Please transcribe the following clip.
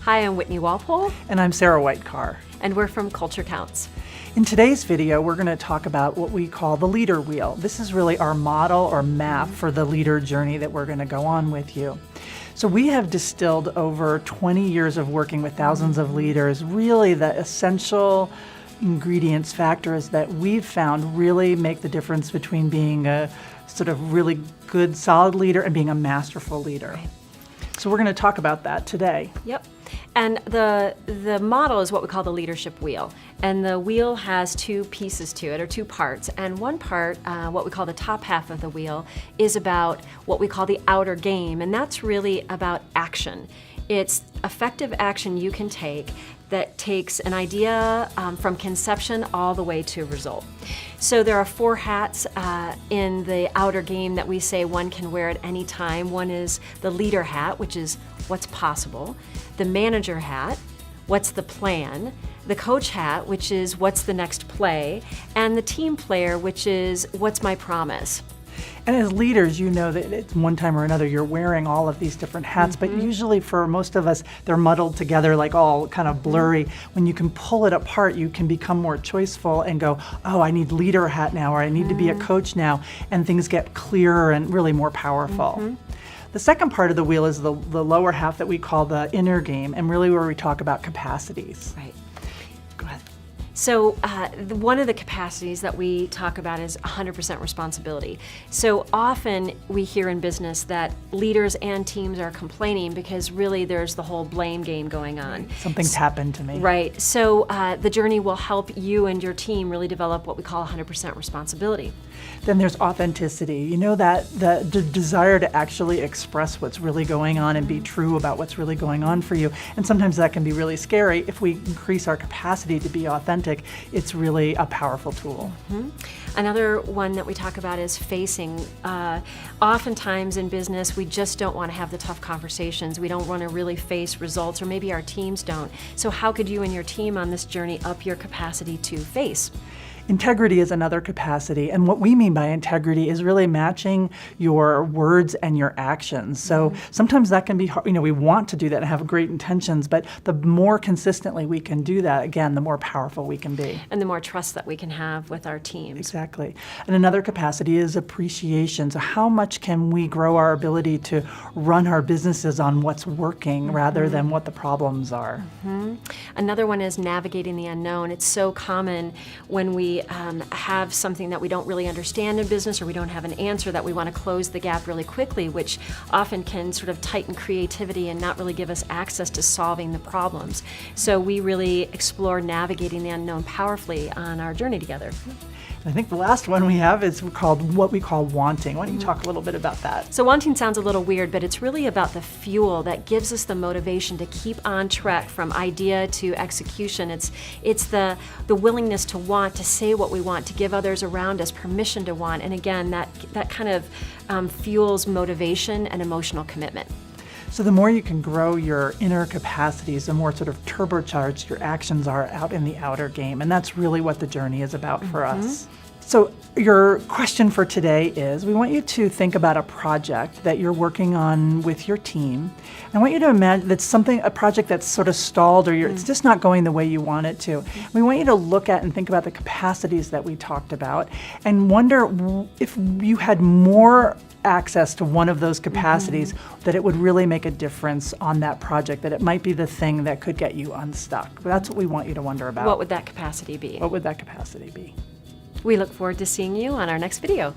Hi, I'm Whitney Walpole. And I'm Sarah Whitecar. And we're from Culture Counts. In today's video, we're going to talk about what we call the leader wheel. This is really our model or map for the leader journey that we're going to go on with you. So we have distilled over 20 years of working with thousands of leaders. Really the essential ingredients, factors that we've found really make the difference between being a sort of really good, solid leader and being a masterful leader. Right. So we're going to talk about that today. Yep. And the model is what we call the leadership wheel. And the wheel has two pieces to it, or two parts. And one part, what we call the top half of the wheel, is about what we call the outer game. And that's really about action. It's effective action you can take that takes an idea from conception all the way to result. So there are 4 hats in the outer game that we say one can wear at any time. One is the leader hat, which is what's possible. The manager hat, what's the plan. The coach hat, which is what's the next play. And the team player, which is what's my promise. And as leaders, you know that at one time or another you're wearing all of these different hats, but usually for most of us, they're muddled together, like all kind of blurry. When you can pull it apart, you can become more choiceful and go, oh, I need leader hat now, or I need to be a coach now, and things get clearer and really more powerful. The second part of the wheel is the lower half that we call the inner game, and really where we talk about capacities. Right. Go ahead. So one of the capacities that we talk about is 100% responsibility. So often we hear in business that leaders and teams are complaining because really there's the whole blame game going on. Something's happened to me. Right. So the journey will help you and your team really develop what we call 100% responsibility. Then there's authenticity. You know, that the desire to actually express what's really going on and be true about what's really going on for you. And sometimes that can be really scary. If we increase our capacity to be authentic, it's really a powerful tool. Another one that we talk about is facing. Oftentimes in business, we just don't want to have the tough conversations. We don't want to really face results, or maybe our teams don't. So how could you and your team on this journey up your capacity to face? Integrity is another capacity, and what we mean by integrity is really matching your words and your actions. So sometimes that can be hard. You know, we want to do that and have great intentions, but the more consistently we can do that, again, the more powerful we can be. And the more trust that we can have with our teams. Exactly. And another capacity is appreciation. So how much can we grow our ability to run our businesses on what's working rather than what the problems are? Another one is navigating the unknown. It's so common when we have something that we don't really understand in business, or we don't have an answer, that we want to close the gap really quickly, which often can sort of tighten creativity and not really give us access to solving the problems. So we really explore navigating the unknown powerfully on our journey together. I think the last one we have is called what we call wanting. Why don't you talk a little bit about that? So wanting sounds a little weird, but it's really about the fuel that gives us the motivation to keep on track from idea to execution. It's the willingness to want, to say what we want, to give others around us permission to want. And again, that kind of fuels motivation and emotional commitment. So the more you can grow your inner capacities, the more sort of turbocharged your actions are out in the outer game. And that's really what the journey is about for us. So your question for today is, we want you to think about a project that you're working on with your team. I want you to imagine that's a project that's sort of stalled, or it's just not going the way you want it to. We want you to look at and think about the capacities that we talked about and wonder if you had more access to one of those capacities, that it would really make a difference on that project, that it might be the thing that could get you unstuck. But that's what we want you to wonder about. What would that capacity be? What would that capacity be? We look forward to seeing you on our next video.